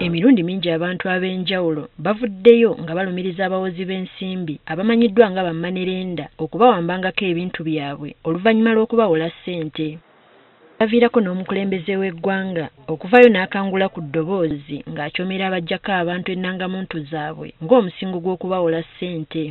Emirundi mingi abantu ab'enjawulo bavuddeyo nga balumiriza abawozi b'ensimbi abamanyiddwa nga bammanerenda okubawambangako ebintu byabwe oluvannyuma lw'okubawola ssente. Baviirako n'omukulembeze w'eggwanga okuvaayo n'akangula ku ddoboozi ng'akyomera abaggyako abantu ennangamuntu zaabwe ng'omusingo gw'okubawola ssente.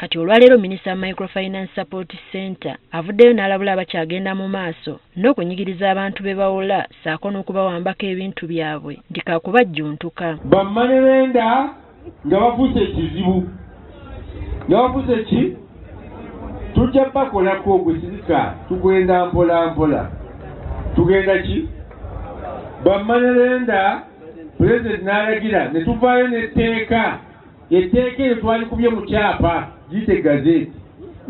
Kati olwaleero Minisita wa Microfinance Support Center avuddeyo n'alabula abakyagenda mu maaso n'okunyigiriza abantu be bawola ssaako n'okubawambako ebintu byabwe nti kaakubajjuntuka. Bammanerenda nga bafuuse ekizibu. Nga bafuuse ki? Tujja bakolako ogusirika tugenda mpola mpola. Tugenda ki? Bammanerenda Pulezidenti n'alagira ne tuvaayo n'etteeka. Etteeka eryo twalikubye mu kyapa giyite gazeti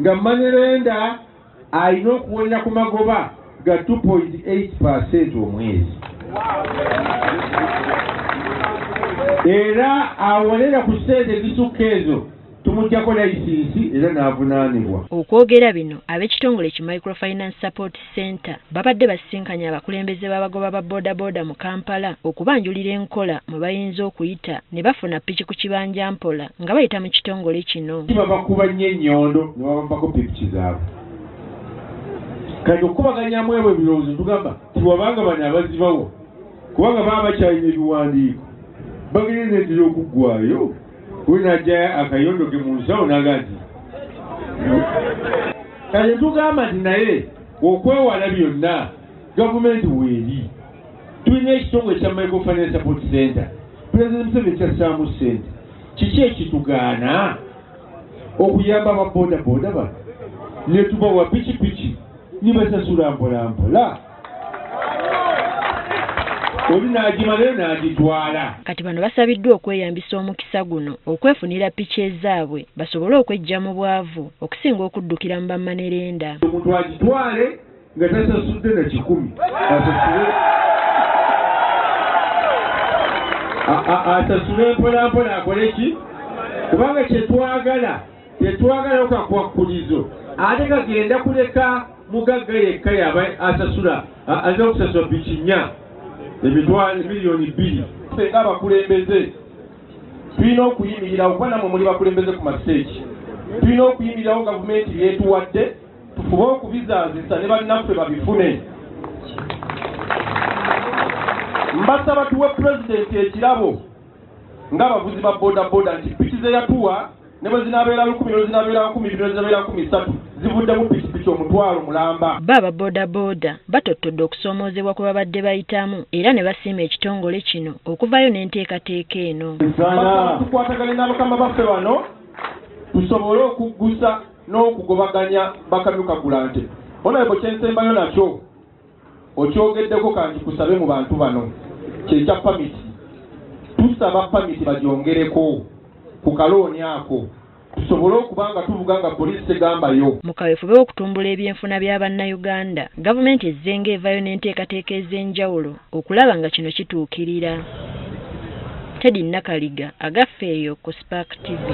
nga mmanerenda alina okuwonera ku magoba ga 2.8% omwezi. Era awonera ku ssente ezisukka ezo tumuggyako layisinsi era n'avunaanibwa. Okwogera bino ab'ekitongole ki Microfinance Support Center babadde basisinkanya abakulembeze b'abagoba ba bodaboda mu Kampala okubanjulira enkola mwe bayinza okuyita ne bafuna ppiki ku kibanja mpola nga bayita mu kitongole kino. Babakuba nnyo ennyondo ne babambako ppiki zaabwe. Kati okubaganyamu ebyo ebirowoozo tugamba tiwabanga bano abazibawo kubanga baba bakyalina ebiwandiiko bagenderetera okuggwayo. Unajja akayondo ke mu nsawo n'agati. Kale tugamba nti naye okwewala byonna gavumenti weeri. Tulina ekitongole kya Microfinance Support Center. Pulezidenti Museveni kyassaamu ssente. Kiki ekitugaana okuyamba ababodaboda bano ne tubawa pikipiki ne basasula mpola mpola. Kati bano basabiddwa okweyambisa omukisa guno okwefunira ppiki ezaabwe basobole okweggya mu bwavu okusinga okuddukira mu bammanerenda. Omuntu agitwale nga tasasudde na 10 asasule mpola mpola akole ki? Kubanga tetwagala okakwakkulizo ate kagenda kuleka mugagga yekka yaba asasula azira okusasula ppiki 4 emitwalo miliyoni 2. Ffe ng'abakulembeze tulina okuyimirira okuba namwe muli bakulembeze ku maseeki. Tulina okuyimirirawo gavumenti byetuwadde tufube okubizaazisa ne bannaffe babifune. Mbasaba tuwe Pulezidenti ekirabo ng'abavuzi ba bodaboda nti ppiki ze yatuwa ne bwe zinaabeera 10 ne zinaabeera 12 ne zinaabeera 13 zivuddemu pikipiki omutwalo mulamba. Baba bodaboda batottodde okusoomoozebwa kwe babadde bayitamu era ne basiima ekitongole kino okuvaayo n'enteekateeka eno. Tukwatagane n'abakama baffe bano tusobole okuggusa n'okugobaganya bakamyukagula nte. Onalebo kyensembayo nakyo okyogeddeko kanti kusabe mu bantu bano kyekya pamiti. Tusaba pamiti bagyongereko ku kalooni ako. Tusobole okubanga tuvuga nga poliisi tegambayo. Mu kaweefube okutumbula ebyenfuna bya bannayuganda gavumenti ezzenga evaayo n'enteekateeka ez'enjawulo okulaba nga kino kituukirira. Teddy Nakaliga agaffeeyo ku Spark TV.